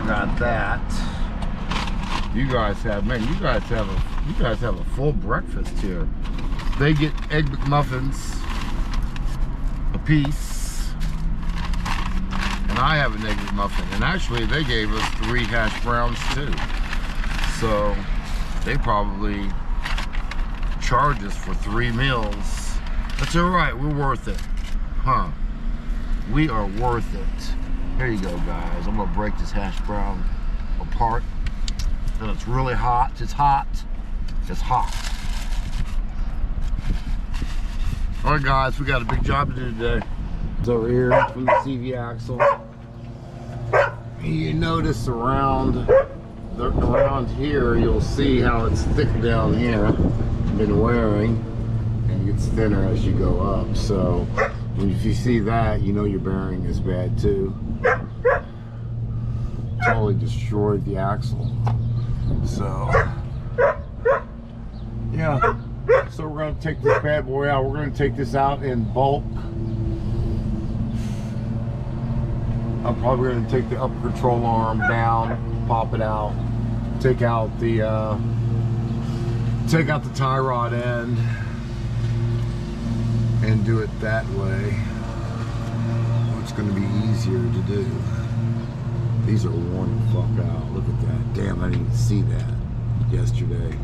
got that. You guys have, man, you guys have a full breakfast here. They get egg McMuffins a piece, and I have an egg McMuffin. And actually, they gave us 3 hash browns too. So they probably charge us for 3 meals. That's all right. We're worth it, huh? We are worth it. Here you go, guys. I'm gonna break this hash brown apart. And it's really hot. It's hot. It's hot. All right, guys, we got a big job to do today. It's over here from the CV axle. You notice around here, you'll see how it's thick down here. Been wearing, and it gets thinner as you go up. So if you see that, you know your bearing is bad too. Totally destroyed the axle. So yeah, so we're going to take this bad boy out. We're going to take this out in bulk. I'm probably going to take the upper control arm down, pop it out, take out the tie rod end, and do it that way. It's going to be easier to do. These are worn the fuck out. Look at that. Damn, I didn't even see that yesterday.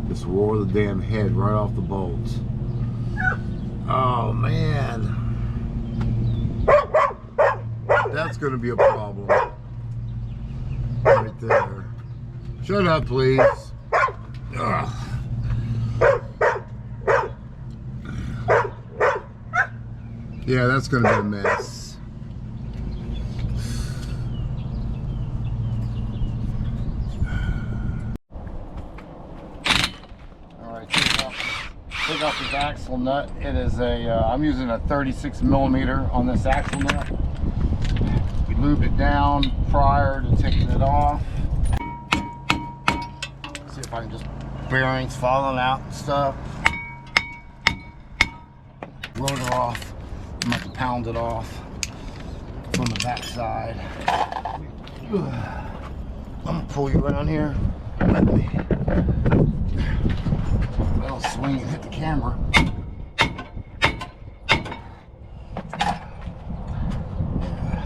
Just wore the damn head right off the bolts. Oh, man. That's going to be a problem. Right there. Shut up, please. Ugh. Yeah, that's going to be a mess. Take off this axle nut. It is a, I'm using a 36 millimeter on this axle nut. We lubed it down prior to taking it off. See if I can just, bearings falling out and stuff. Rotor off. I'm going to pound it off from the back side. I'm going to pull you around here. Let me. I'll swing and hit the camera. Yeah,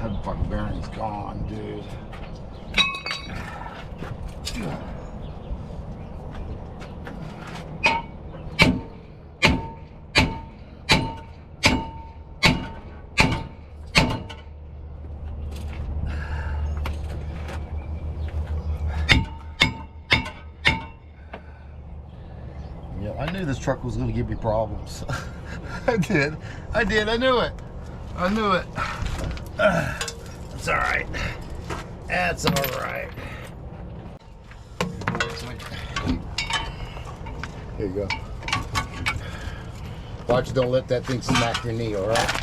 that fucking bearing's gone, dude. I knew this truck was going to give me problems. I did. I knew it. That's all right. That's all right. Here you go. Watch, don't let that thing smack your knee, all right?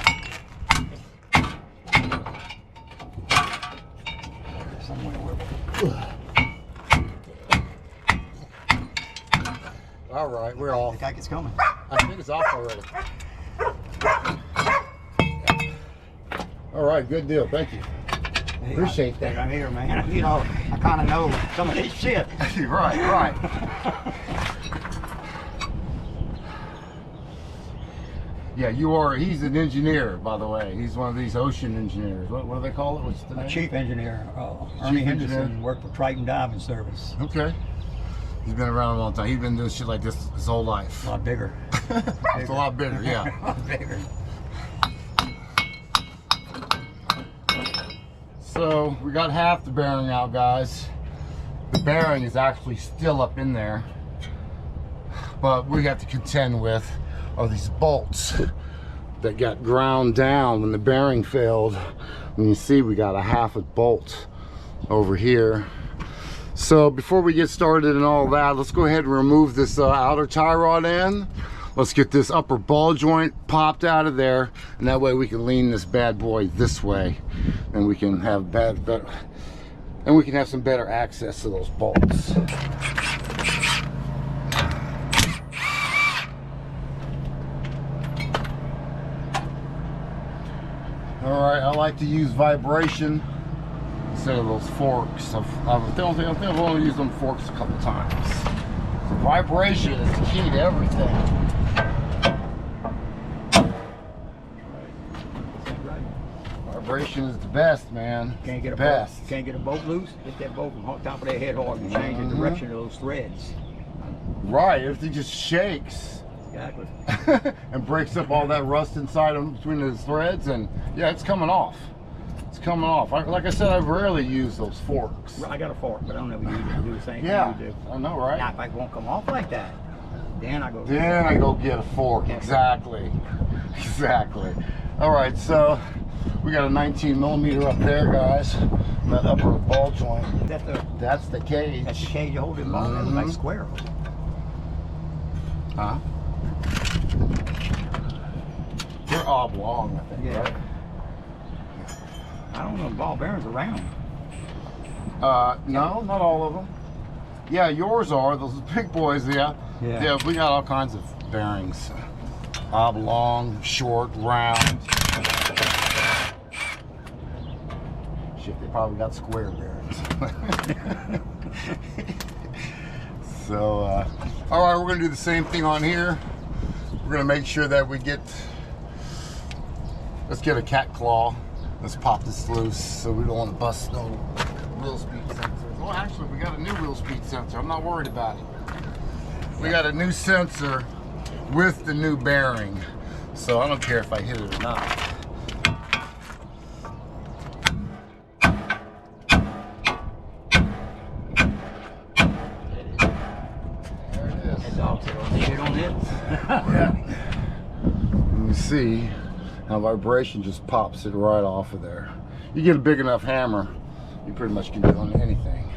All right, we're off. I think it's coming. I think it's off already. All right, good deal. Thank you. Hey, Appreciate that. I'm here, man. You know, I kind of know some of this shit. Right. Yeah, you are. He's an engineer, by the way. He's one of these ocean engineers. What do they call it? What's the name? Chief engineer. Ernie Henderson worked for Triton Diving Service. Okay. He's been around a long time. He's been doing shit like this his whole life. A lot bigger. It's a lot bigger, yeah. A lot bigger. So we got half the bearing out, guys. The bearing is actually still up in there, but we have to contend with are these bolts that got ground down when the bearing failed. And you see we got a half a bolt over here. So before we get started and all that, let's go ahead and remove this outer tie rod end. Let's get this upper ball joint popped out of there, and that way we can lean this bad boy this way, and we can have some better access to those bolts. All right, I like to use vibration instead of those forks. I've only used them forks a couple times. So vibration is the key to everything. Vibration is the best, man. Can't get a best. boat. Can't get a boat loose. Hit that boat from the top of their head hard and change the direction of those threads. Right. If it just shakes. Exactly. And breaks up all that rust inside them between the threads, and yeah, it's coming off. It's coming off. Like I said, I rarely use those forks. I got a fork, but I don't ever use it to do the same thing you do. I know, right? Now, if it won't come off like that, then I go. Then I go get a fork. Exactly. Exactly. All right, so we got a 19 millimeter up there, guys. In that upper ball joint. That's the cage. That's the cage you hold it on. That looks like square. Huh? They're oblong, I think, right? I don't know if ball bearings are round. No, not all of them. Yeah, yours are. Those big boys, yeah. Yeah, we got all kinds of bearings. Oblong, short, round. Shit, they probably got square bearings. So, all right, we're gonna do the same thing on here. We're gonna make sure that we let's get a cat claw. Let's pop this loose so we don't want to bust no wheel speed sensors. Well, actually, we got a new wheel speed sensor. I'm not worried about it. We got a new sensor with the new bearing. So I don't care if I hit it or not. There it is. That dog said, "Oh, shit on it." Yeah. You see how vibration just pops it right off of there. You get a big enough hammer, you pretty much can do on anything.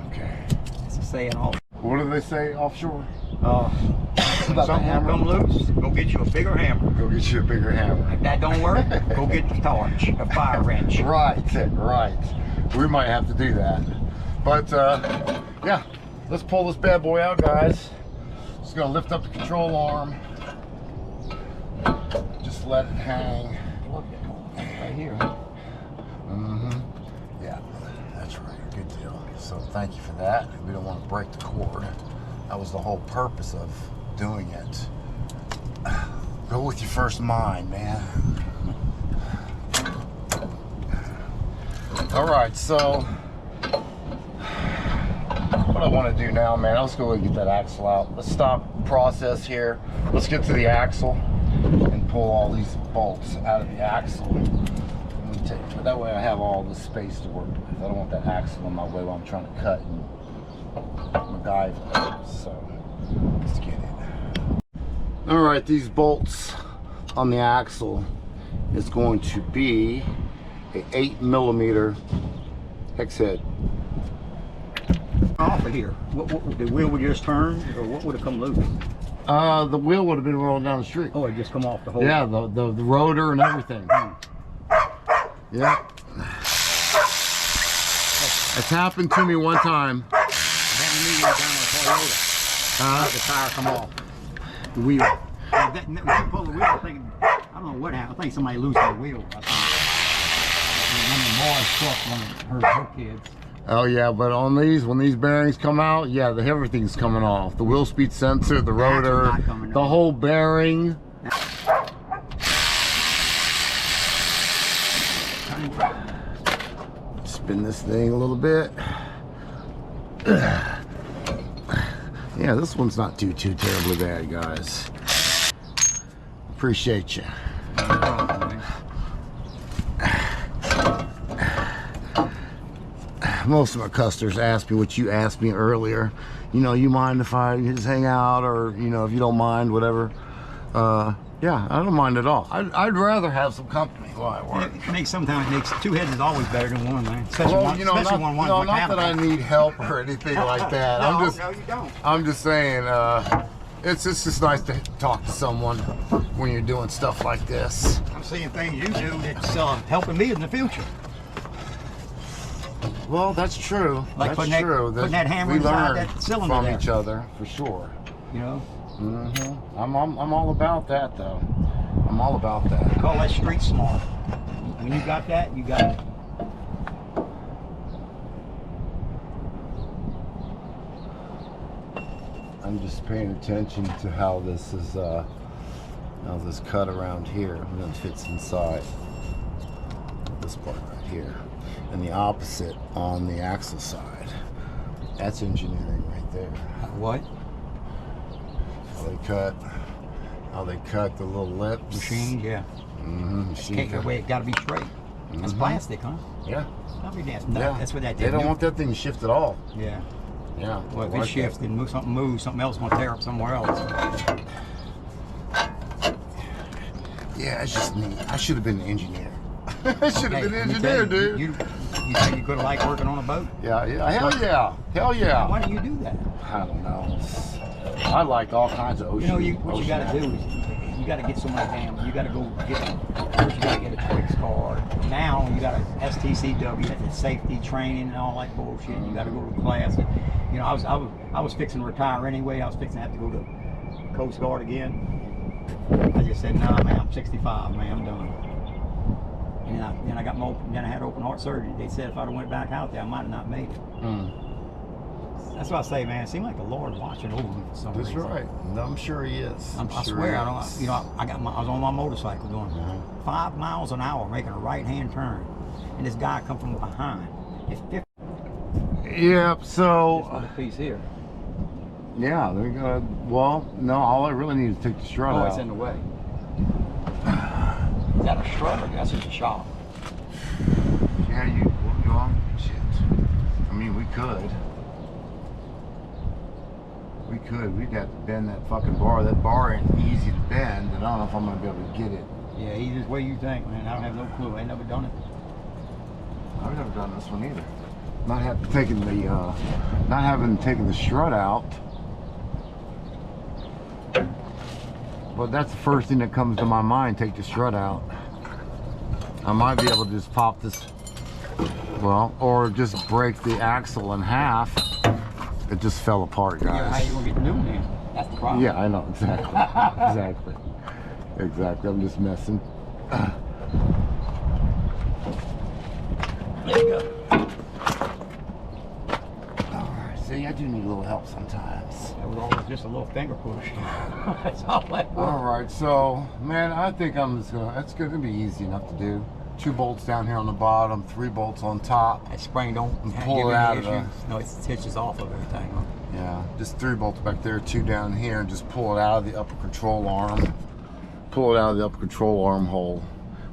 Okay. It's a saying off. What do they say offshore? Something come loose, go get you a bigger hammer. Go get you a bigger hammer. If that don't work, go get the torch, a fire wrench. Right, right. We might have to do that. But yeah, let's pull this bad boy out, guys. Just gonna lift up the control arm. Just let it hang. Right here. Yeah, that's right. Good deal. So thank you for that. We don't want to break the cord. That was the whole purpose of doing it. Go with your first mind, man. All right, so what I want to do now, man, let's go and get that axle out. Let's stop the process here. Let's get to the axle and pull all these bolts out of the axle. But that way I have all the space to work with. I don't want that axle in my way while I'm trying to cut and MacGyver. So let's get it. All right, these bolts on the axle is going to be a 8 millimeter hex head. Off of here. What the wheel would just turn, or what would have come loose? The wheel would have been rolling down the street. Oh, it just come off the whole. Yeah, the rotor and everything. Yeah. It's happened to me one time. It happened to me down on Toyota. The tire come off. The wheel. That pull the wheel, I don't know what happened. I think somebody loosed the wheel. I think. One of the boys took one of her kids. Oh yeah, but on these, when these bearings come out, yeah, everything's coming off. The wheel speed sensor, the rotor, the whole bearing. Spin this thing a little bit. Yeah, this one's not too terribly bad, guys. Appreciate you. Most of my customers ask me what you asked me earlier. You know, you mind if I just hang out, or you know, if you don't mind, whatever. Yeah, I don't mind at all. I'd rather have some company while I work. Sometimes it makes two heads is always better than one, man. Especially well, one, you know, especially not that I need help or anything like that. No, no, you don't. I'm just saying, it's just nice to talk to someone when you're doing stuff like this. I'm seeing things you do that's helping me in the future. Well, that's true. Like that's true. Putting that hammer we inside learn that cylinder from there. each other, for sure. You know? I'm all about that, though. I'm all about that. Call that street smart. When you got that, you got it. just paying attention to how this is, how this cut around here, and then fits inside this part right here, and the opposite on the axle side. That's engineering right there. What? How they cut the little lips. Machine, yeah. Machine. The way it got to be straight. That's plastic, huh? Yeah. That's what that did. They don't want that thing to shift at all. Yeah. Yeah. Well, if it shifts, then something moves, something else is going to tear up somewhere else. Yeah, it's just neat. I should have been an engineer. I should have been an engineer, dude. You say you could have liked working on a boat? Yeah. Hell yeah. Hell yeah. Why do you do that? I don't know. I like all kinds of ocean. What you got to do is you got to get so many you got to go get, first you got to get a Twix card. Now you got a STCW, that's safety training and all that bullshit. You got to go to class. You know, I was fixing to retire anyway. I was fixing to have to go to Coast Guard again. I just said, nah, man, I'm 65, man, I'm done. And then I got then I had open heart surgery. They said if I'd have went back out there, I might have not made it. That's what I say, man. It seemed like the Lord watching over me for some reason. That's right. I'm sure he is. I swear, I don't. You know, I was on my motorcycle doing 5 miles an hour, making a right-hand turn, and this guy come from behind. It's 50. Yep. So. This little piece here. Yeah, they're gonna. Well, no. All I really need is to take the strut out. Oh, it's in the way. Is that a strut or that's just a shock? Yeah, you on? Shit. I mean, we could. We'd have to bend that fucking bar. That bar ain't easy to bend, and I don't know if I'm gonna be able to get it. Yeah, easy as way you think, man. I don't have no clue. I ain't never done it. I've never done this one either. Not having taken the strut out. But that's the first thing that comes to my mind. Take the strut out. I might be able to just pop this. Well, or just break the axle in half. It just fell apart, guys. Yeah, how you gonna get the new one in? That's the problem. Yeah, I know, exactly. Exactly. I'm just messing. There you go. Alright, see, I do need a little help sometimes. That was always just a little finger push. That's all that was. Alright, so, man, I think it's gonna be easy enough to do. 2 bolts down here on the bottom, 3 bolts on top. That spring don't pull it out of issues. No, it stitches off of everything. Huh? Yeah, just 3 bolts back there, 2 down here, and just pull it out of the upper control arm. Pull it out of the upper control arm hole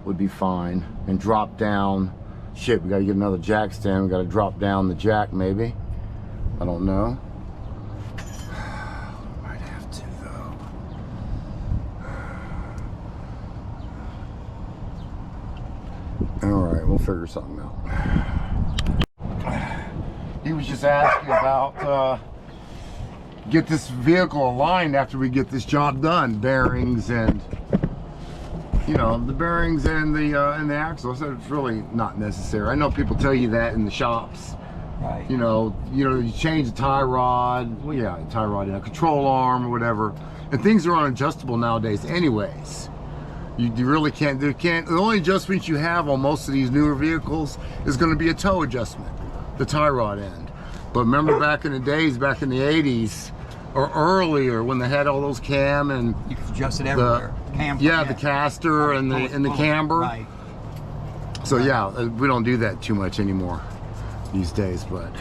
would be fine. And drop down. Shit, we gotta get another jack stand. We gotta drop down the jack maybe. I don't know. Might have to though. Alright, we'll figure something out. He was just asking about get this vehicle aligned after we get this job done. Bearings and, you know, the bearings and the axle. I said it's really not necessary. I know people tell you that in the shops. Right. You know, you change the tie rod. Well, yeah, tie rod, control arm or whatever. And things are unadjustable nowadays anyways. You really can't, the only adjustments you have on most of these newer vehicles is going to be a toe adjustment, the tie rod end. But remember back in the days, back in the 80s or earlier, when they had all those cam and you could adjust it everywhere. The caster and the camber. Right. So yeah, we don't do that too much anymore these days. But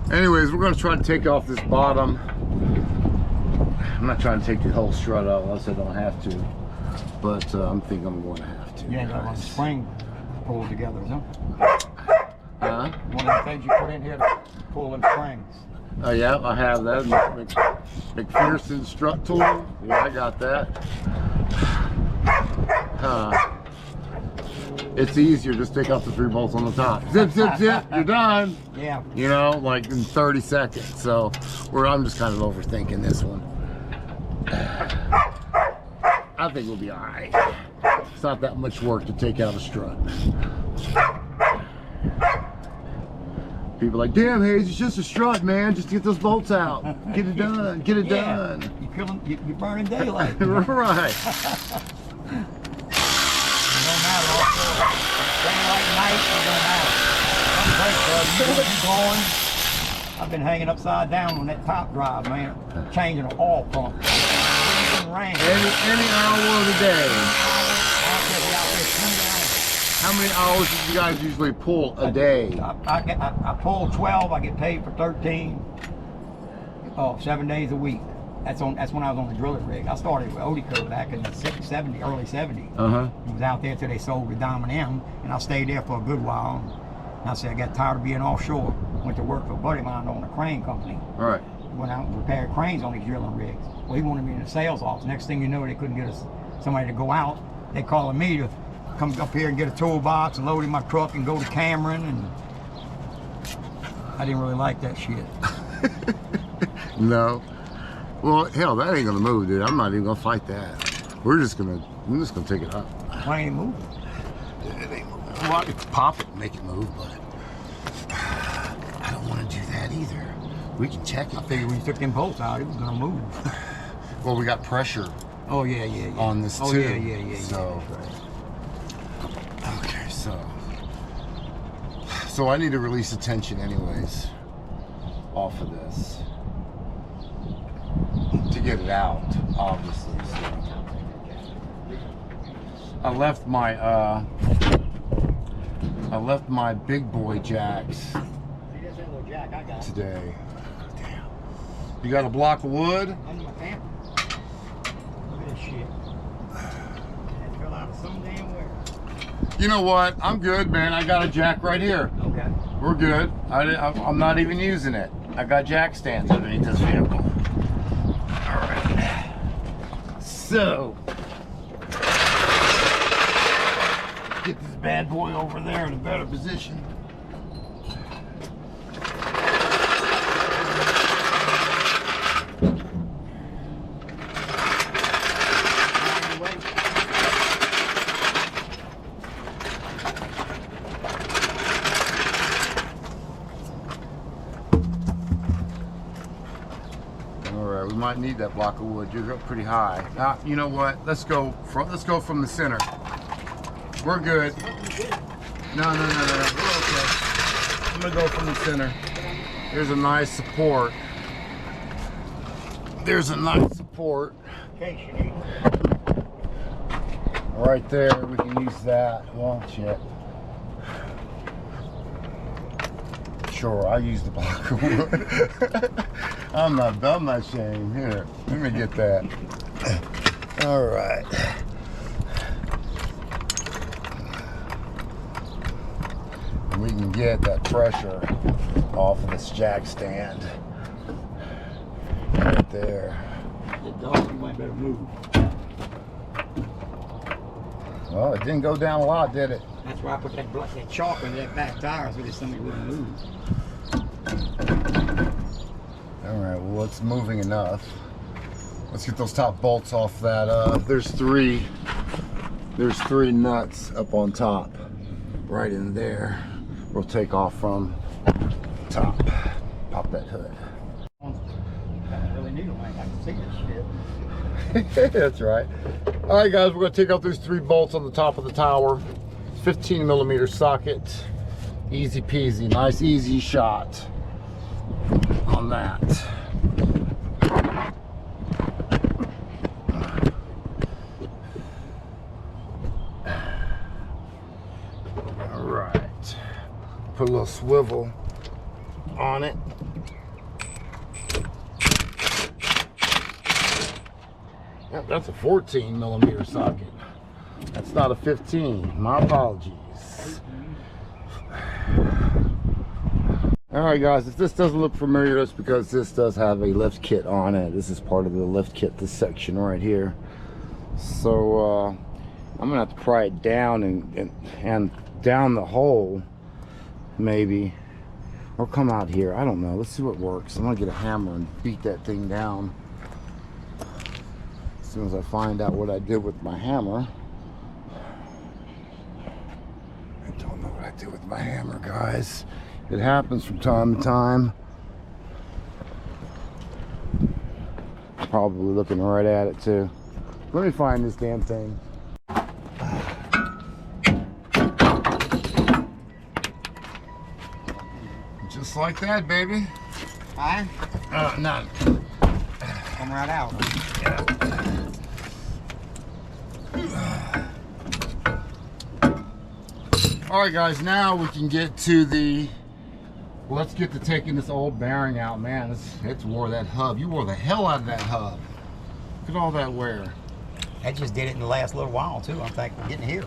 anyways, we're going to try to take off this bottom. I'm not trying to take the whole strut out unless I don't have to. But I think I'm going to have to. You ain't got one spring pulled together, huh? Huh? One of the things you put in here to pull them springs. Oh yeah, I have that. McPherson strut tool. Yeah, I got that. It's easier. Just take out the 3 bolts on the top. Zip, zip, zip. You're done. Yeah. You know, like in 30 seconds. So, I'm just kind of overthinking this one. I think we'll be all right. It's not that much work to take out a strut. People are like, damn, Hayes, it's just a strut, man. Just get those bolts out. Get it done. Get it done. You're burning daylight. Right. It don't matter. Daylight, night, it don't matter. I'm going. I've been hanging upside down on that top drive, man, changing an oil pump. Any hour of the day. How many hours do you guys usually pull a day? I pull 12. I get paid for 13. 7 days a week. That's when I was on the drilling rig. I started with Odico back in the early 70s. Uh-huh. I was out there till they sold the Diamond M, and I stayed there for a good while. And I said I got tired of being offshore. Went to work for a buddy of mine on a crane company. All right. Went out and repaired cranes on these drilling rigs. Well, he wanted me in the sales office. Next thing you know, they couldn't get somebody to go out. They calling me to come up here and get a toolbox and load in my truck and go to Cameron, and I didn't really like that shit. No. Well, hell, that ain't gonna move, dude. I'm not even gonna fight that. I'm just gonna take it up. Why ain't it moving? It ain't moving. Well, I could pop it and make it move, but I don't want to do that either. We can check it. I figured when you took them bolts out, it was gonna move. Well, we got pressure. Oh yeah. On this too. Oh yeah. So. Right. Okay, so I need to release the tension anyways off of this to get it out, obviously. So I left my big boy jacks today. Damn. You got a block of wood? Under my camper. Look at this shit. It fell out of some damn where. You know what? I'm good, man. I got a jack right here. Okay. We're good. I'm not even using it. I got jack stands underneath this vehicle. All right. So, get this bad boy over there in a better position. We might need that block of wood. You're up pretty high. You know what? Let's go from the center. We're good. No. We're okay. I'm gonna go from the center. There's a nice support. Right there. We can use that. Well, shit. Sure, I'll use the block of wood. I'm not ashamed. Here, let me get that. All right. And we can get that pressure off of this jack stand. Right there. The dog, you might better move. Well, it didn't go down a lot, did it? That's why I put that chalk on that back tire so that somebody wouldn't move. All right, well, it's moving enough. Let's get those top bolts off that. There's three nuts up on top, right in there. We'll take off from top. Pop that hood. I really need them. I can see this shit. That's right. All right, guys, we're gonna take out those 3 bolts on the top of the tower. 15mm socket. Easy peasy, nice easy shot on that. All right. Put a little swivel on it. Yep, that's a 14mm socket. That's not a 15. My apologies. Alright guys, if this doesn't look familiar, that's because this does have a lift kit on it. This is part of the lift kit, this section right here. So I'm gonna have to pry it down and down the hole, maybe. Or come out here, I don't know. Let's see what works. I'm gonna get a hammer and beat that thing down. As soon as I find out what I did with my hammer. I don't know what I did with my hammer, guys. It happens from time to time. Probably looking right at it too. Let me find this damn thing. Just like that, baby. Hi. No. Come right out. All right, guys. Now we can get to the. Let's get to taking this old bearing out, man. It's wore that hub. You wore the hell out of that hub. Look at all that wear. I just did it in the last little while too. I'm thankful getting here.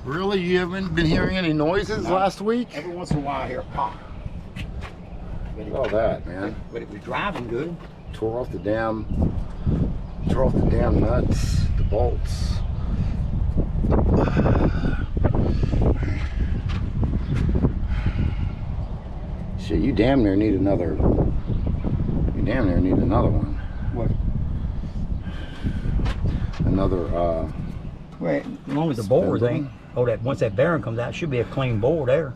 Really? You haven't been hearing any noises last week? Every once in a while I hear a pop. Look at all that, man. But it was driving good. Tore off the damn nuts, the bolts. Shit, you damn near need another. You damn near need another one. What? Another. Well, as long as the bores ain't. Oh, that once that bearing comes out, it should be a clean bore there.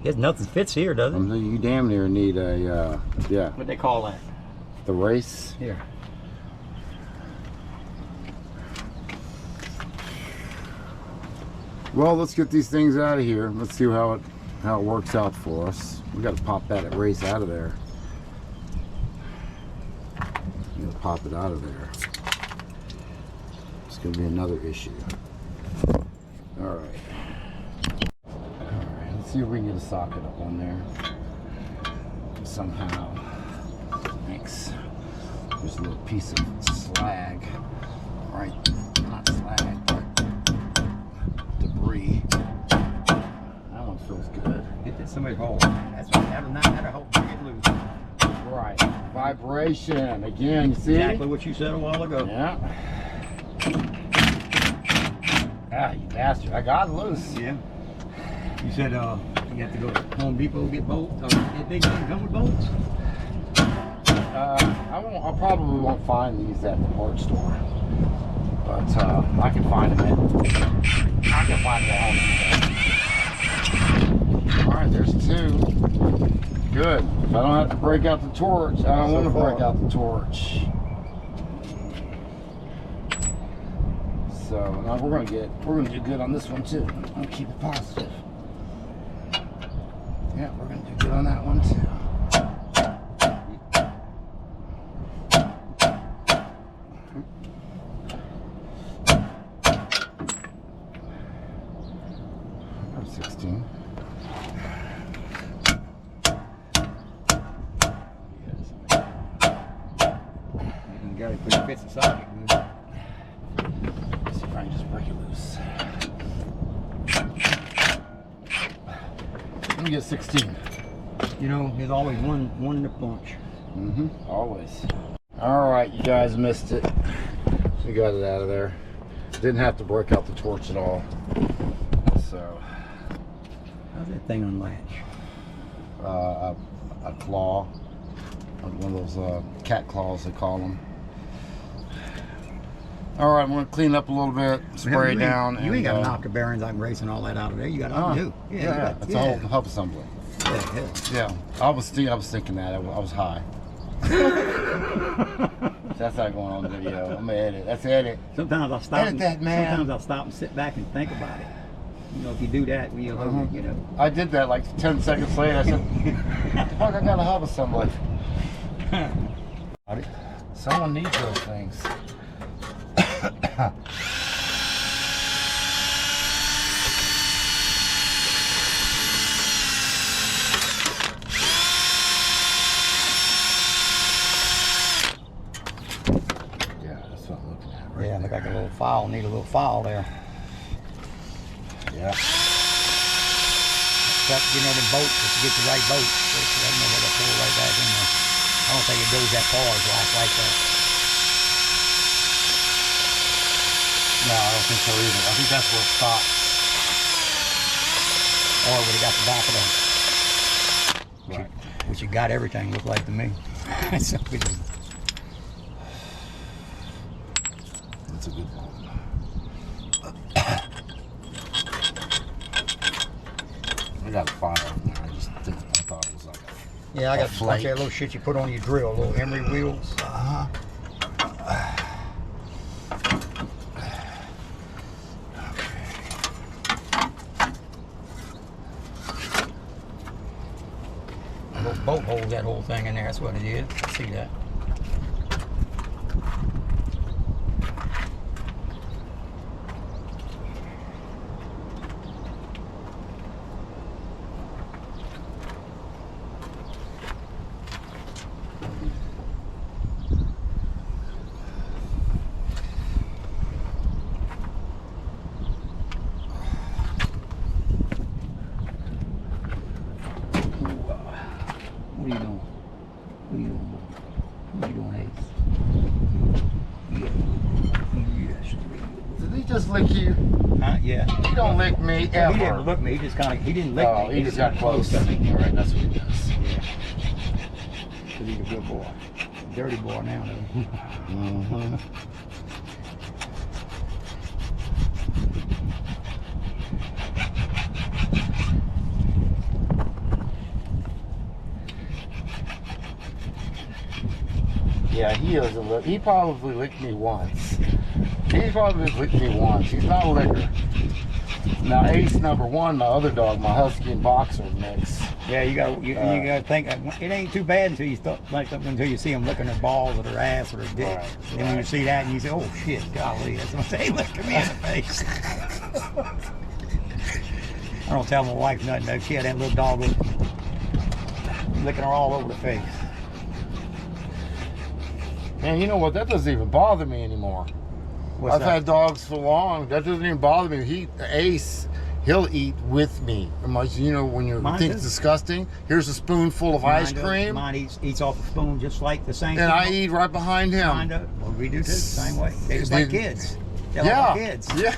Guess nothing fits here, does it? You damn near need a. Yeah. What they call that? The race. Here. Well, let's get these things out of here. Let's see how it works out for us. We got to pop that race out of there. We got to pop it out of there. It's going to be another issue. All right. Let's see if we can get a socket up on there somehow. Thanks. There's a little piece of slag, right? Not slag, but debris. That one feels good. Get that somebody's hole. That's right. That'll help get loose. Right. Vibration. Again, you see? Exactly what you said a while ago. Yeah. Ah, you bastard. I got it loose. Yeah. You said you have to go to Home Depot and get bolts. They come with bolts? I probably won't find these at the parts store. But I can find them at Home Depot. Alright, there's two. Good. If I don't have to break out the torch, I don't want to break out the torch. So now we're gonna do good on this one too. I'm gonna keep it positive. Yeah, we're gonna do good on that one too. I'm 16. You got to put your fits aside. See if I can just break it loose. Let me get 16. You know, there's always one in the bunch. Mm-hmm. Always. All right, you guys missed it. We got it out of there. Didn't have to break out the torch at all. So. How's that thing unlatch? A claw. One of those cat claws they call them. All right, I'm gonna clean up a little bit, spray it down. You ain't got to knock the bearings like racing all that out of there. You got to undo. Yeah, it's a whole hub assembly. Yeah, I was thinking that. I was high. That's not going on the video. I'm gonna edit. That's edit. Sometimes I'll stop. Edit that, man. Sometimes I'll stop and sit back and think about it. You know, if you do that, you know. I did that like 10 seconds later. I said, "What the fuck? I got a hub assembly." Someone needs those things. Yeah, look like a little file. Need a little file there. Yeah. But you know the boat, just to get the right boat. I don't know whether to pull right back in there. I don't think it goes that far like that. No, I don't think so either. I think that's where it stops. Or would have got the back of them. Right. Which you got everything, looked like to me. So that's a good one. I got a file in there. I thought it was like a yeah, I got a bunch flake. of that little shit you put on your drill, little emery wheels. bolt holds that whole thing in there. That's what it is. I see that. What are you doing? What are you doing, boy? What are you doing, Ace? Yes. Did he just lick you? Yeah. He don't lick me ever. He didn't look me. He just kind of, he didn't lick me. He just got close to me. All right, that's what he does. Yeah. Because he's a good boy. Dirty boy now, though. Mm-hmm. Yeah, he doesn't look. He probably licked me once. He probably licked me once. He's not a licker. Now Ace #1, my other dog, my Husky and Boxer mix. Yeah, you gotta think it ain't too bad until you start like until you see them licking their balls or their ass or their dick. Right, and when you see that, and you say, "Oh shit, golly, that's what they licking me in the face." I don't tell my wife nothing though. She had that little dog licking her all over the face. Man, you know what? That doesn't even bother me anymore. I've had dogs for long. That doesn't even bother me. Ace, he'll eat with me. You know, when you think it's disgusting, here's a spoonful of ice cream. Mine eats off the spoon just like the same. And I eat right behind him. Well, we do too, same way. They're just like kids. They're like kids. Yeah.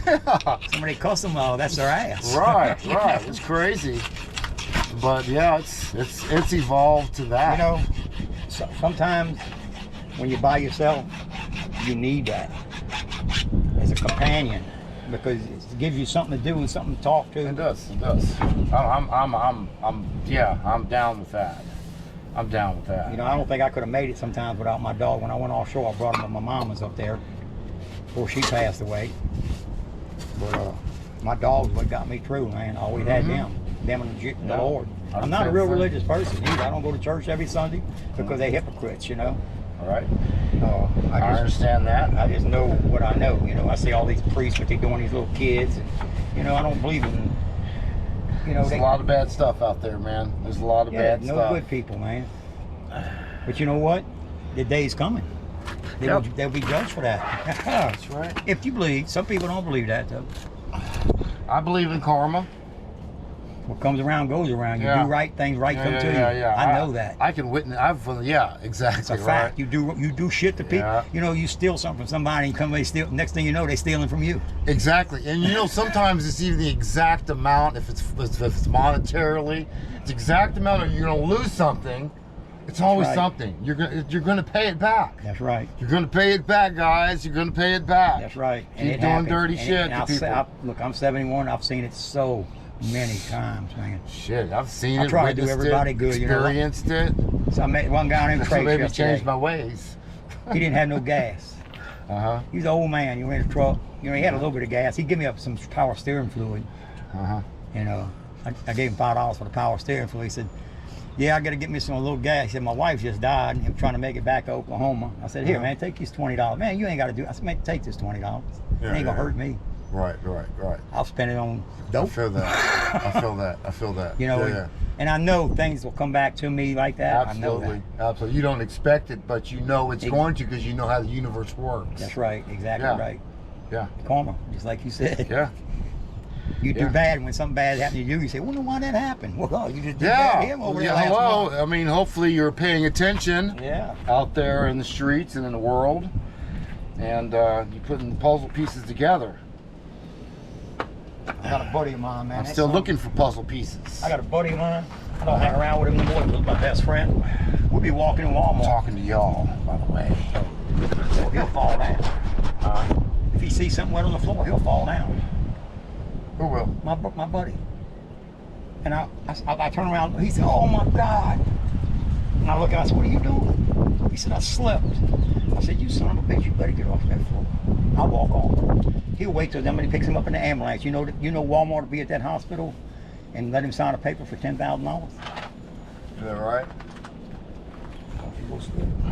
Somebody cuss them, that's their ass. Right. It's crazy. But yeah, it's evolved to that. You know, sometimes when you're by yourself, you need that as a companion because it gives you something to do and something to talk to. It does. I'm down with that. I'm down with that. You know, I don't think I could have made it sometimes without my dog. When I went offshore, I brought him to my mama's up there before she passed away. But my dog's what got me through, man. I always had them and the Lord. I'm not a real religious person either. I don't go to church every Sunday because they're hypocrites, you know. All right. I understand that. I just know what I know. You know, I see all these priests, what they're doing, these little kids. And, you know, I don't believe in, you know. There's a lot of bad stuff out there, man. There's a lot of bad stuff. No good people, man. But you know what? The day's coming. They'll be judged for that. That's right. If you believe. Some people don't believe that, though. I believe in karma. What comes around goes around. You do right, things come to you. Yeah. I know that. I can witness. Exactly. It's a fact. You do shit to people. Yeah. You know, you steal something from somebody and come steal. Next thing you know, they're stealing from you. Exactly. And you know, sometimes it's even the exact amount. If it's monetarily, it's exact amount. Or you're gonna lose something. It's always something. You're gonna pay it back. That's right. You're gonna pay it back, guys. You're gonna pay it back. That's right. Keep doing dirty shit to people. Look, I'm 71. I've seen it so many times, man. Shit, I've seen it. I try to do everybody good. Experienced it. So I met one guy named Trace maybe yesterday. changed my ways. He didn't have no gas. He's an old man. You know, in a truck. You know, he had a little bit of gas. He'd give me up some power steering fluid. And I gave him $5 for the power steering fluid. He said, "Yeah, I got to get me some little gas." He said, "My wife just died, and I'm trying to make it back to Oklahoma." I said, "Here, man, take this $20. Man, you ain't got to do it." I said, "Man, take this $20. It ain't gonna hurt me." Right. I'll spend it on dope. I feel that. You know, and I know things will come back to me like that. Absolutely. I know that. Absolutely. You don't expect it, but you know it's going to because you know how the universe works. That's right. Exactly right. Yeah. Karma, just like you said. Yeah. You do bad when something bad happens to you. You say, "Wonder why that happened." Well, you just did bad to him over there. Hello. I mean, hopefully you're paying attention. Yeah. Out there in the streets and in the world, and you're putting the puzzle pieces together. I got a buddy of mine, man. I'm still looking for puzzle pieces. I got a buddy of mine. I don't hang around with him anymore. He's my best friend. We'll be walking in Walmart. I'm talking to y'all, by the way. So he'll fall down. If he sees something wet on the floor, he'll fall down. Who will? My buddy. And I turn around. He said, "Oh my God!" And I look at him. I said, "What are you doing?" He said, "I slept." I said, "You son of a bitch! You better get off that floor." I'll walk on. He'll wait till somebody picks him up in the ambulance. You know Walmart will be at that hospital and let him sign a paper for $10,000. Is that right?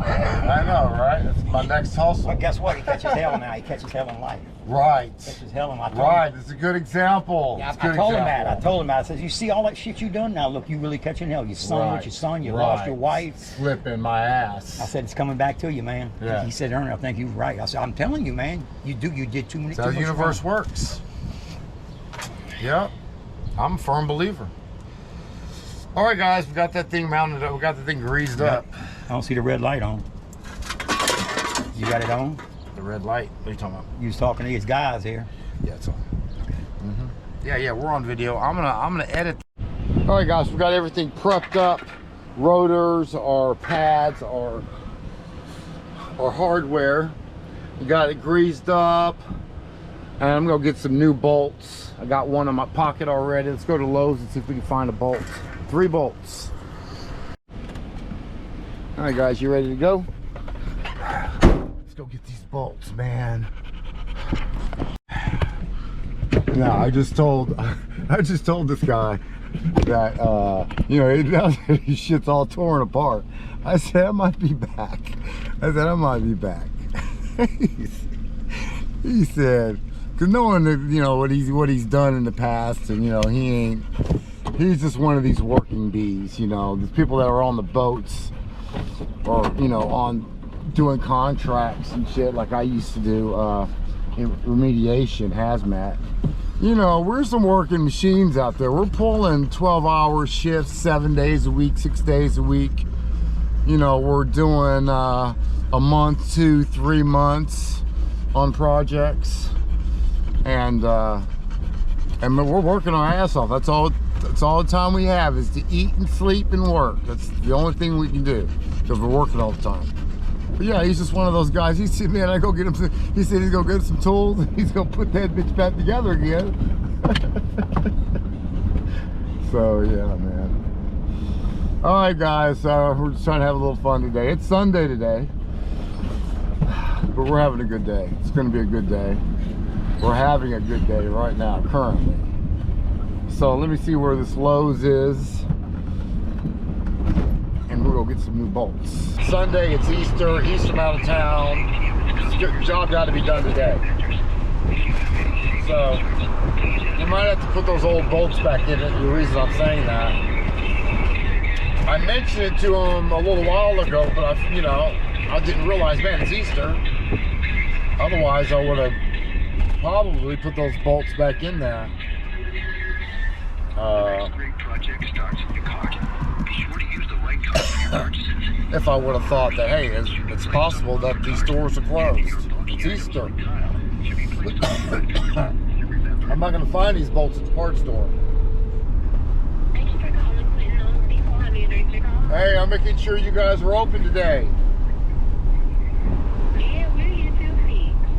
I know, right? It's my next hustle. But guess what? He catches hell now. He catches hell in life. Right. Catches hell in life. Right. It's a good example. Yeah, It's a I good told him example. that. I told him that. I said, you see all that shit you done now? Look, you really catching hell. Your son with your son. You lost your wife. Slipping my ass. I said, it's coming back to you, man. Yeah. He said, Ernie, I think you're right. I said, I'm telling you, man. You did too many. That's how the universe wrong. works. Yep. I'm a firm believer. All right, guys, we got that thing mounted up. We got the thing greased up. I don't see the red light on. You got it on? The red light? What are you talking about? You was talking to these guys here. Yeah, it's on. Yeah, we're on video. I'm gonna edit. All right, guys, we got everything prepped up. Rotors, our pads, our hardware. We got it greased up, and I'm gonna get some new bolts. I got one in my pocket already. Let's go to Lowe's and see if we can find a bolt. 3 bolts. All right, guys, you ready to go? Let's go get these bolts, man. No, I just told this guy that you know, his shit's all torn apart. I said I might be back. He said, cause knowing that, you know, what he's done in the past, and you know, he's just one of these working bees, you know, these people that are on the boats, or you know, on doing contracts and shit like I used to do, in remediation, hazmat. You know, we're some working machines out there. We're pulling 12-hour shifts, 7 days a week, 6 days a week. You know, we're doing a month, 2, 3 months on projects, and we're working our ass off. That's all the time we have, is to eat and sleep and work. That's the only thing we can do, because we're working all the time. But yeah, he's just one of those guys. He said, man, I go get him some, he said he's gonna get some tools and he's gonna put that bitch back together again. So yeah, man. All right, guys, we're just trying to have a little fun today. It's Sunday today, but we're having a good day. It's gonna be a good day. We're having a good day right now, currently. So let me see where this Lowe's is, and we'll go get some new bolts. Sunday, it's Easter I'm out of town. Job got to be done today. So you might have to put those old bolts back in it. The reason I'm saying that, I mentioned it to him a little while ago, but I didn't realize, man, it's Easter. Otherwise, I would have probably put those bolts back in there. If I would have thought that, hey, it's possible that these stores are closed. It's Easter. I'm not going to find these bolts at the parts store. Hey, I'm making sure you guys are open today.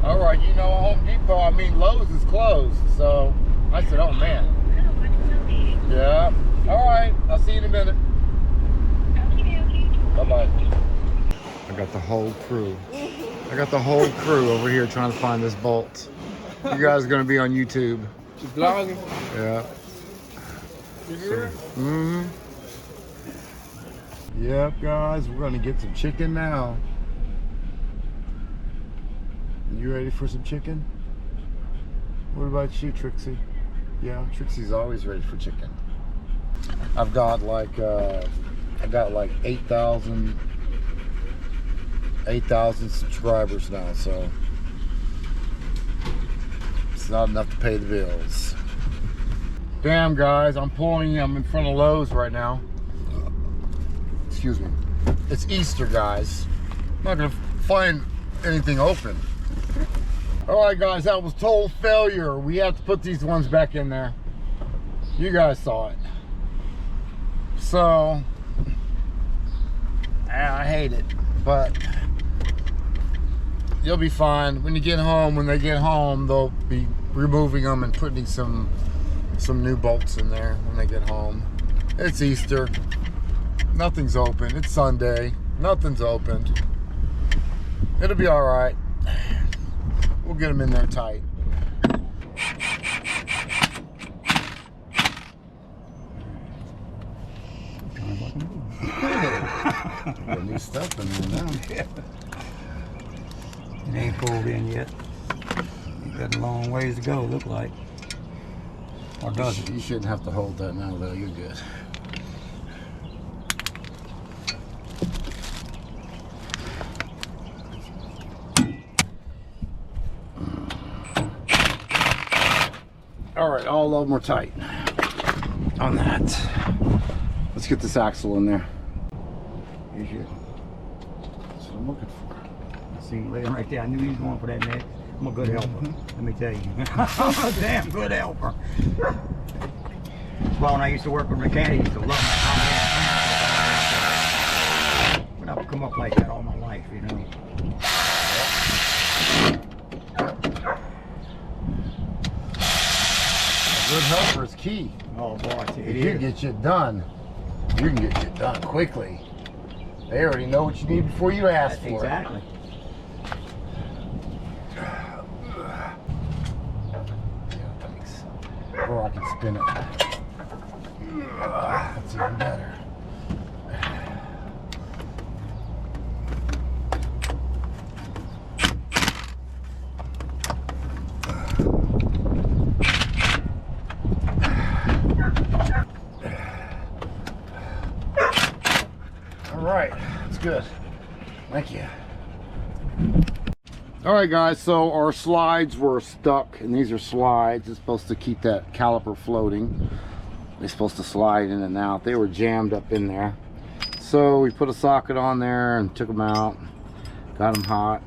All right, you know, Home Depot, Lowe's is closed. So I said, oh man. Yeah. All right, I'll see you in a minute. Bye-bye. I got the whole crew. Over here trying to find this bolt. You guys are going to be on YouTube. She's vlogging. Yeah. You hear? Mm-hmm. Yep, guys, we're going to get some chicken now. You ready for some chicken? What about you, Trixie? Yeah, Trixie's always ready for chicken. I've got like 8,000 subscribers now, so it's not enough to pay the bills. Damn, guys, I'm in front of Lowe's right now. Excuse me. It's Easter, guys. I'm not gonna find anything open. All right, guys, that was total failure. We have to put these ones back in there. You guys saw it. So, I hate it, but you'll be fine. When they get home, they'll be removing them and putting some new bolts in there when they get home. It's Easter. Nothing's open. It's Sunday. Nothing's opened. It'll be all right. We'll get them in there tight. sounds like I'm good. Got new stuff in there now. It ain't pulled in yet. You got a long ways to go, look like. Or does it? You shouldn't have to hold that now, though. You're good. All right, all of them are tight on that. Let's get this axle in there. Here's your. That's what I'm looking for. I seen him laying right there. I knew he was going for that next. I'm a good helper. Let me tell you. I'm a damn good helper. Well, when I used to work with mechanics, I used to love my but I've come up like that all my life, you know. A good helper is key. Oh boy, If you get shit done, you can get shit done quickly. They already know what you need before you ask for exactly. Yeah, thanks. Or I can spin it. That's even better. All right, that's good. Thank you. All right, guys, so our slides were stuck, and these are slides. It's supposed to keep that caliper floating. They're supposed to slide in and out. They were jammed up in there. So we put a socket on there and took them out, got them hot.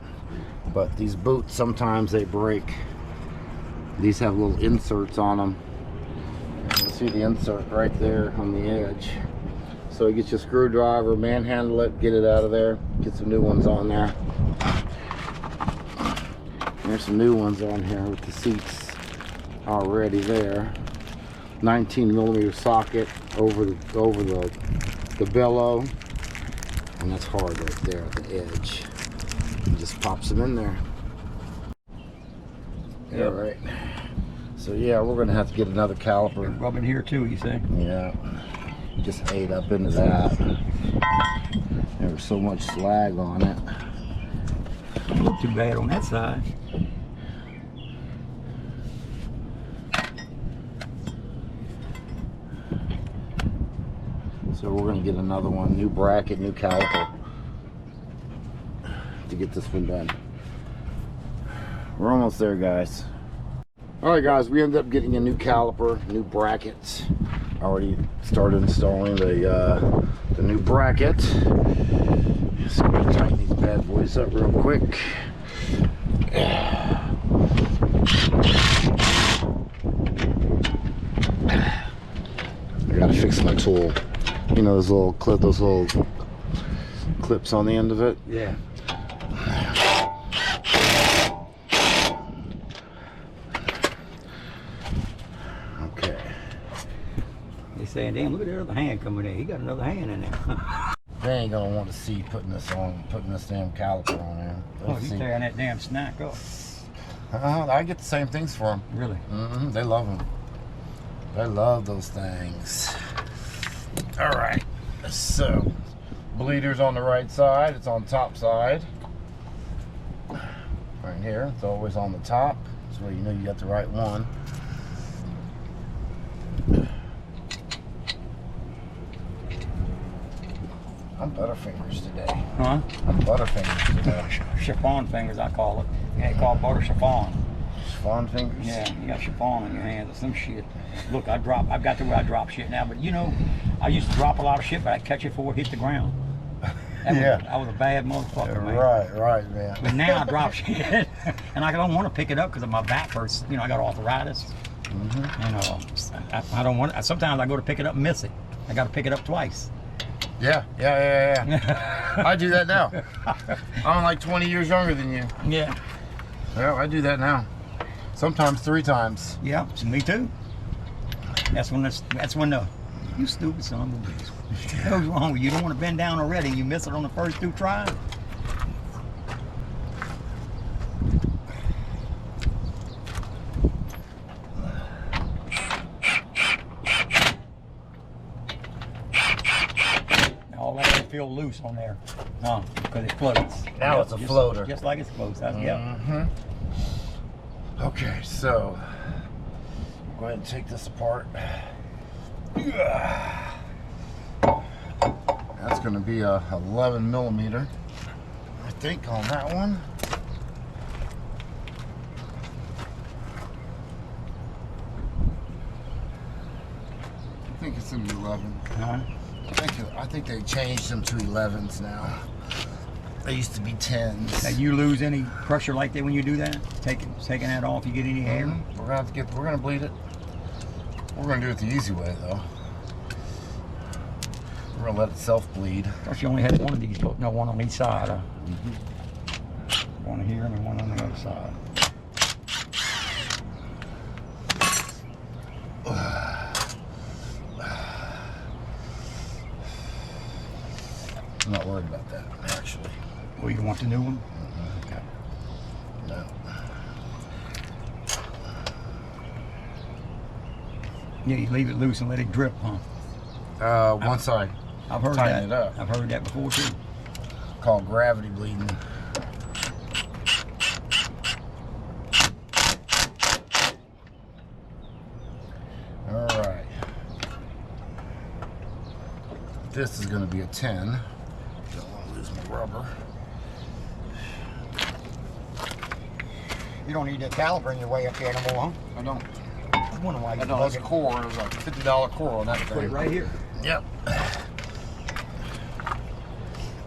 But these boots, sometimes they break. These have little inserts on them. You see the insert right there on the edge. So you get your screwdriver, manhandle it, get it out of there, get some new ones on there. There's some new ones on here with the seats already there. 19mm socket over the bellow, and that's hard right there at the edge. It just pops them in there. Yep. All right. So yeah, we're gonna have to get another caliper. Rubbing here too, you say? Yeah. Just ate up into that. There was so much slag on it. Don't look too bad on that side. So we're gonna get another one, new bracket, new caliper to get this one done. We're almost there, guys. All right, guys, we ended up getting a new caliper, new brackets. Already started installing the new bracket. Just gonna tighten these bad boys up real quick. I gotta fix my tool. You know those little clips on the end of it. Yeah. Okay. They saying, damn, look at that other hand coming in. He got another hand in there. They ain't gonna want to see putting this damn caliper on there. Oh, you tearing that damn snack up. I get the same things for them. Really? They love them. They love those things. All right. So, bleeder's on the right side. It's on top side. Right here. It's always on the top. That's where you know you got the right one. I'm Butterfingers today. Huh? I'm Butterfingers today. Chiffon fingers, I call it. Yeah, they call it butter chiffon. Chiffon fingers? Yeah, you got chiffon on your hands or some shit. Look, I've got to where I drop shit now, but you know, I used to drop a lot of shit, but I'd catch it before it hit the ground. I was a bad motherfucker, man. Right, man. But now I drop shit, and I don't want to pick it up because my back hurts. You know, I got arthritis. And I don't want. Sometimes I go to pick it up and miss it. I got to pick it up twice. Yeah. I do that now. I'm like 20 years younger than you. Yeah. Yeah, I do that now. Sometimes 3 times. Yeah, me too. That's when the you stupid son of a bitch. What's wrong with you? You don't want to bend down already. You miss it on the first 2 tries. all that will feel loose on there. No, because it floats. Now it's a floater. Just like it's floats. Yeah. Mm-hmm. Okay, so go ahead and take this apart. That's going to be a 11 millimeter, I think, on that one. I think it's in the 11. I think they changed them to 11s now. They used to be 10s. Now, you lose any pressure like that when you do that? Taking that off, you get any air? We're gonna bleed it. We're gonna do it the easy way though. We're gonna let it self-bleed. I thought you only had one of these, no, one on each side. One here and one on the other side. I'm not worried about that, actually. Oh, you want the new one? Okay. No. Yeah, you leave it loose and let it drip, huh? Once I I've heard tighten that. it up. I've heard that before too. Called gravity bleeding. All right. This is going to be a 10. Don't want to lose my rubber. You don't need that caliper in your way up there no more, huh? I don't. I wonder why you It's a core. It was like a $50 core on that thing. put it right here. Yep.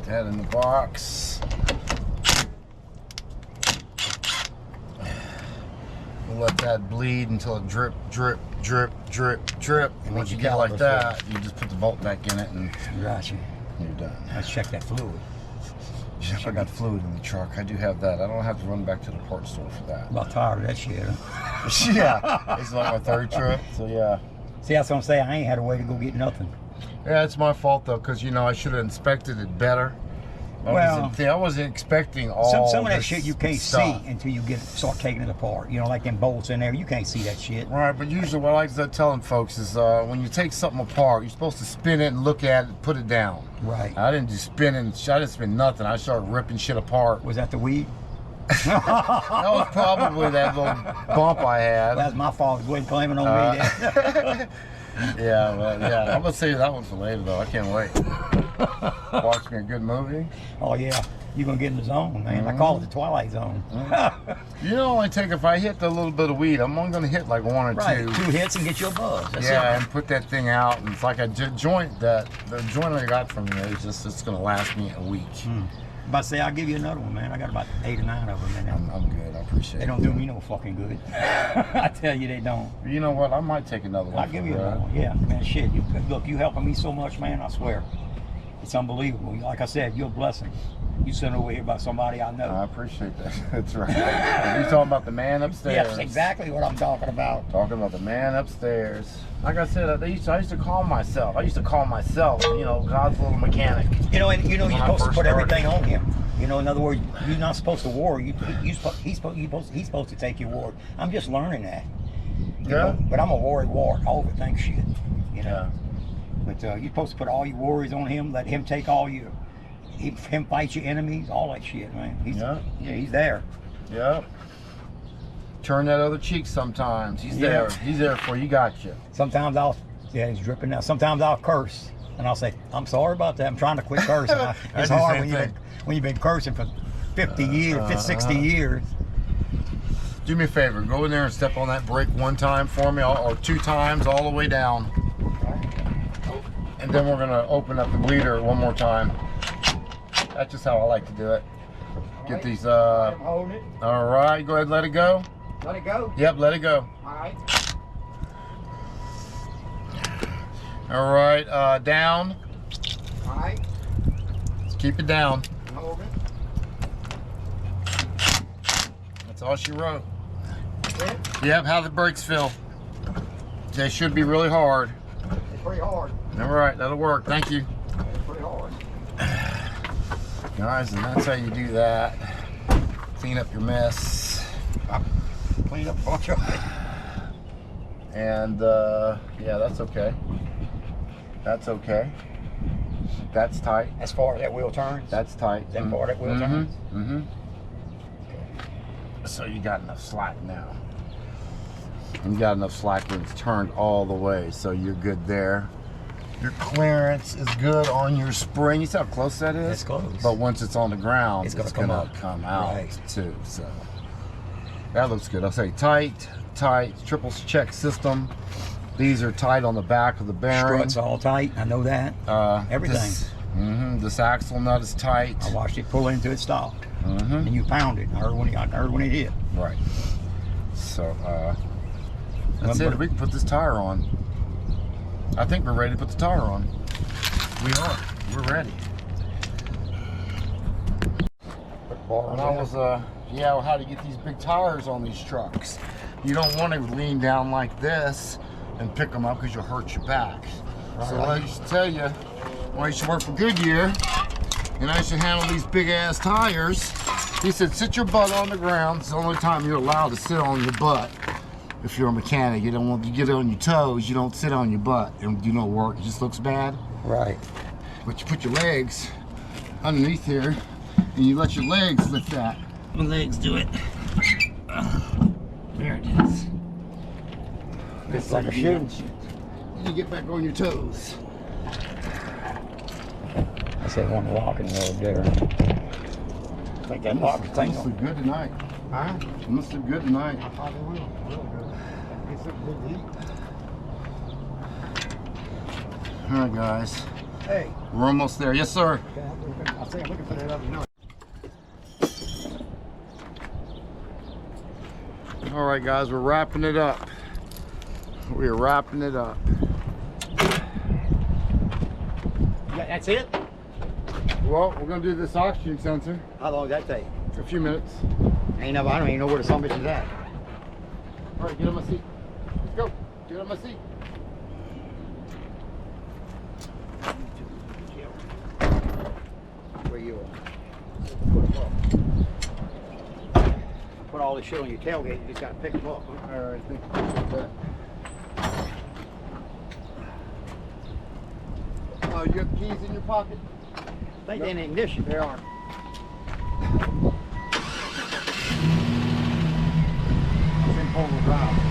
That in the box. We'll let that bleed until it drip, drip, drip, drip, drip. And once you get like that, you just put the bolt back in it and Gotcha. you're done. Let's check that fluid. I got fluid in the truck. I do have that. I don't have to run back to the parts store for that. I'm about tired of that shit. Huh? Yeah. It's like my third trip, so yeah. See, that's what I'm saying. I ain't had a way to go get nothing. Yeah, it's my fault though, because you know I should have inspected it better. I wasn't expecting all some of that this shit you can't stuff. see until you start taking it apart. You know, like them bolts in there, you can't see that shit. Right, but usually what I like telling folks is when you take something apart, you're supposed to spin it and look at it and put it down. Right. I didn't just spin it. I didn't spin nothing. I started ripping shit apart. Was that the weed? That was probably that little bump I had. That's my fault. Go ahead and claim it on me then. Yeah, well, yeah. I'm gonna save that one for later though. I can't wait. Watch me a good movie. Oh yeah, you're gonna get in the zone, man. I call it the Twilight Zone. You know, only take if I hit a little bit of weed, I'm only gonna hit like one or Right, two. 2 hits and get your buzz. That's Yeah, it. and put that thing out, and it's like a joint that the joint I got from you is just it's gonna last me a week. But say I'll give you another one, man. I got about 8 or 9 of them, and I'm good. I appreciate it. they don't do me no fucking good. I tell you, they don't. You know what? I might take another one. I'll give you another one. Yeah, man. Shit, look, you helping me so much, man. I swear, it's unbelievable. Like I said, you're a blessing. You sitting over here by somebody I know. I appreciate that. That's right. You talking about the man upstairs? Yes, exactly what I'm talking about. Talking about the man upstairs. Like I said, I used to call myself. You know, God's little mechanic. You know, you're When I supposed to first put started. everything on him. You know, in other words, you're not supposed to worry. He's supposed to take your word. I'm just learning that. You know? But I'm a worry wart. I overthink shit. You know. But you're supposed to put all your worries on him. Let him take all your, him fight your enemies. All that shit, man. He's there. Yep. Turn that other cheek sometimes. He's there. He's there for you. Got you. Sometimes he's dripping now. Sometimes I'll curse. And I'll say, I'm sorry about that. I'm trying to quit cursing. It's hard when you've been cursing for 50 years, 60 years. Do me a favor. Go in there and step on that brake one time for me, or 2 times all the way down. And then we're going to open up the bleeder one more time. That's just how I like to do it. Get these, I'm holding it. all right. Go ahead and let it go. Let it go. Yep, let it go. All right. All right, down. All right. Let's keep it down. I'm holding That's all she wrote. it. Yep, how the brakes feel. They should be really hard. It's pretty hard. All right, that'll work. Thank you. It's pretty hard. Guys, and that's how you do that. Clean up your mess. Clean up a bunch of it. And yeah, that's okay. That's okay. That's tight. As far as that wheel turns? That's tight. That far that wheel turns? Mm-hmm. So you got enough slack now. You got enough slack when it's turned all the way, so you're good there. Your clearance is good on your spring. You see how close that is? It's close. But once it's on the ground, it's gonna come out right. too. So that looks good. I'll say tight, triple check system. These are tight on the back of the bearing. Struts all tight. I know that. Everything. This axle nut is tight. I watched it pull into it, stopped. And you pound it. I heard when it hit. Right. So that's it. We can put this tire on. I think we're ready to put the tire on. We are. We're ready. And I was, how to get these big tires on these trucks. You don't want to lean down like this and pick them up because you'll hurt your back. Right. So I used to tell you, when I used to work for Goodyear, and I used to handle these big ass tires, he said, sit your butt on the ground. It's the only time you're allowed to sit on your butt. If you're a mechanic, you don't want to get on your toes, you don't sit on your butt and do no work. It just looks bad. Right. But you put your legs underneath here and you let your legs lift that. My legs do it. There it is. It's like a shooting. You get back on your toes. I said one walking road there. I think that lock thing. Must look good tonight. Huh? It must look good tonight. I probably will. Real good. Get something good to eat. All right, guys. Hey. We're almost there. Yes, sir. I say I'm looking for that other note. All right, guys. We're wrapping it up. We are wrapping it up. Yeah, that's it? Well, we're gonna do this oxygen sensor. How long does that take? A few minutes. I don't even know where the son of a bitch is at. All right, get on my seat. Let's go. Get on my seat. Where you put all this shit on your tailgate, you just gotta pick them up. All right, I think that's that. Oh, you have the keys in your pocket? I think they're in the ignition. They are. It's in four-wheel drive.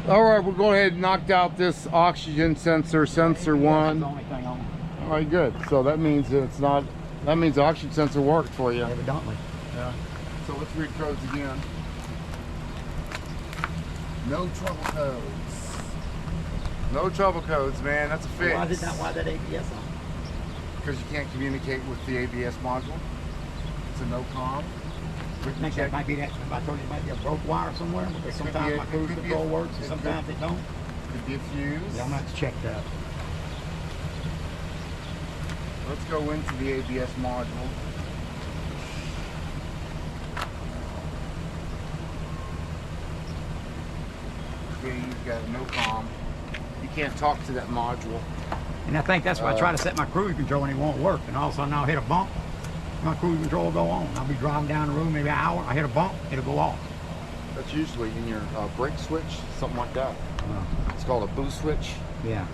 All right, we're going ahead and knocked out this oxygen sensor, sensor one. That's the only thing on it. All right, good. So that means it's not. That means the oxygen sensor worked for you. Evidently. Yeah. So let's read codes again. No trouble codes. No trouble codes, man. That's a fix. Why that ABS on? Because you can't communicate with the ABS module. It's a no com. I think that might be that. I told you it might be a broke wire somewhere. Because sometimes my cruise control works and sometimes it don't. Could be a fuse. Yeah, I'm gonna have to check that. Let's go into the ABS module. Okay, you've got a no com. You can't talk to that module. And I think that's why I try to set my cruise control and it won't work. And all of a sudden I'll hit a bump, my cruise control will go on. I'll be driving down the road maybe an hour, I hit a bump, it'll go off. That's usually in your brake switch, something like that. It's called a boost switch. Yeah.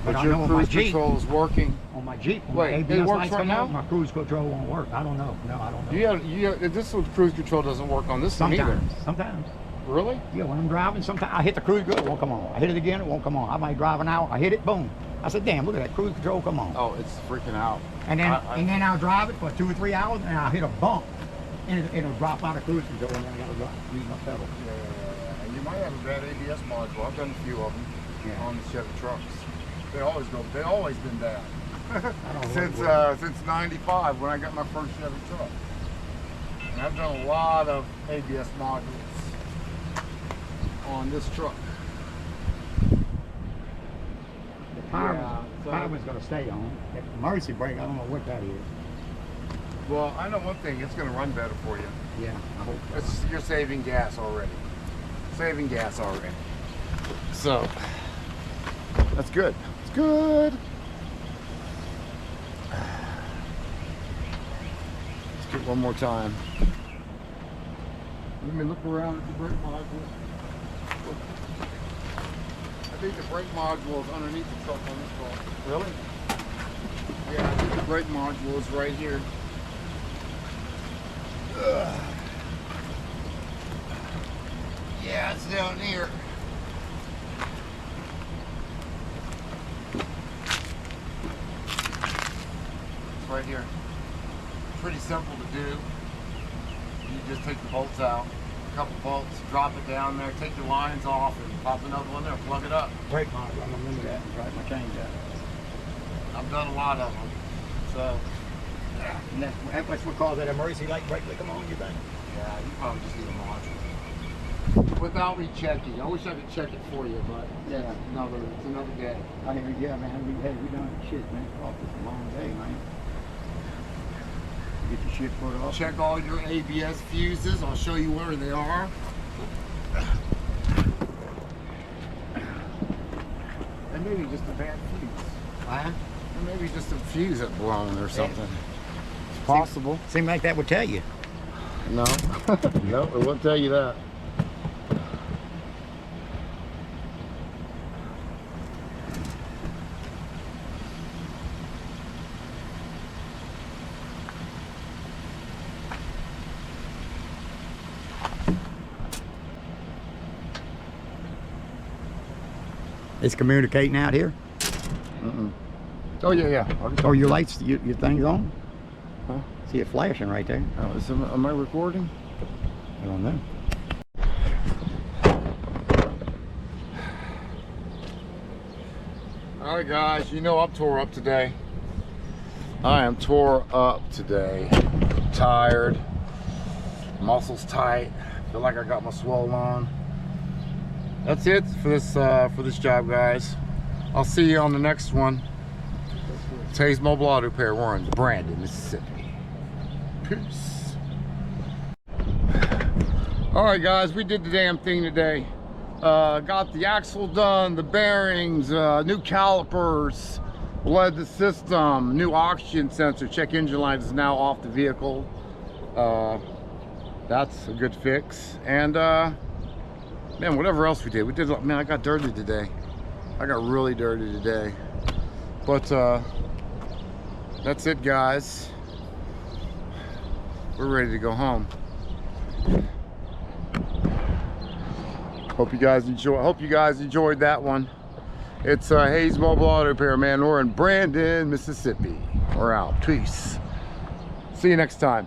But I your know on my cruise Jeep, control is working. on my Jeep, when Wait, the it ABS works lights right come now? on, my cruise control won't work. I don't know. No, I don't know. This one cruise control doesn't work on this one either. Sometimes. Really? Yeah, when I'm driving, sometimes I hit the cruise control, it won't come on. I hit it again, it won't come on. I might drive an hour, I hit it, boom. I said, damn, look at that cruise control, come on. Oh, it's freaking out. And then I'll drive it for 2 or 3 hours, and I'll hit a bump, and it'll drop out of cruise control, and then I gotta use my pedal. Yeah. You might have a bad ABS module. I've done a few of them on the Chevy trucks. They always been bad. Since '95 when I got my first Chevy truck. And I've done a lot of ABS modules on this truck. The power one's gonna stay on. The emergency brake, I don't know what that is. Well, I know one thing. It's going to run better for you. Yeah, I hope so. You're saving gas already. Saving gas already. So, that's good. It's good. Let's get one more time. Let me look around at the brake module. I think the brake module is underneath the truck on this car. Really? Yeah, I think the brake module is right here. Yeah, it's down here. It's right here. Pretty simple to do. You just take the bolts out, a couple bolts, drop it down there, take the lines off, and pop another one there, plug it up. Brake module, I remember that. Right, my change that. I've done a lot of them. So, And that's what caused that emergency light brake to come on, you think? yeah, you probably just need a module. Without me checking. I wish I could check it for you, but yeah, it's another day. I hear, yeah, man, we done shit, man. Oh, it's a long day, man. Get your shit put off. Check all your ABS fuses. I'll show you where they are. And maybe just a bad fuse. Huh? Or maybe just a fuse that blown or something. It's possible. Seemed like that would tell you. No. No, it won't tell you that. It's communicating out here. Oh yeah. Oh, your lights, your thing's on? Huh? See it flashing right there. Oh, am I recording? I don't know. All right, guys. You know I'm tore up today. I am tore up today. Tired. Muscles tight. Feel like I got my swole on. That's it for this job, guys. I'll see you on the next one. Taze Mobile Auto Repair. We're in Brandon, Mississippi. Peace. All right, guys, we did the damn thing today. Got the axle done, the bearings, new calipers, bled the system, new oxygen sensor. Check engine light is now off the vehicle. That's a good fix. And man, whatever else we did, man, I got dirty today. I got really dirty today. But that's it, guys. We're ready to go home. Hope you guys enjoyed that one. It's Hayes Mobile Auto Repair, man. We're in Brandon, Mississippi. We're out. Peace. See you next time.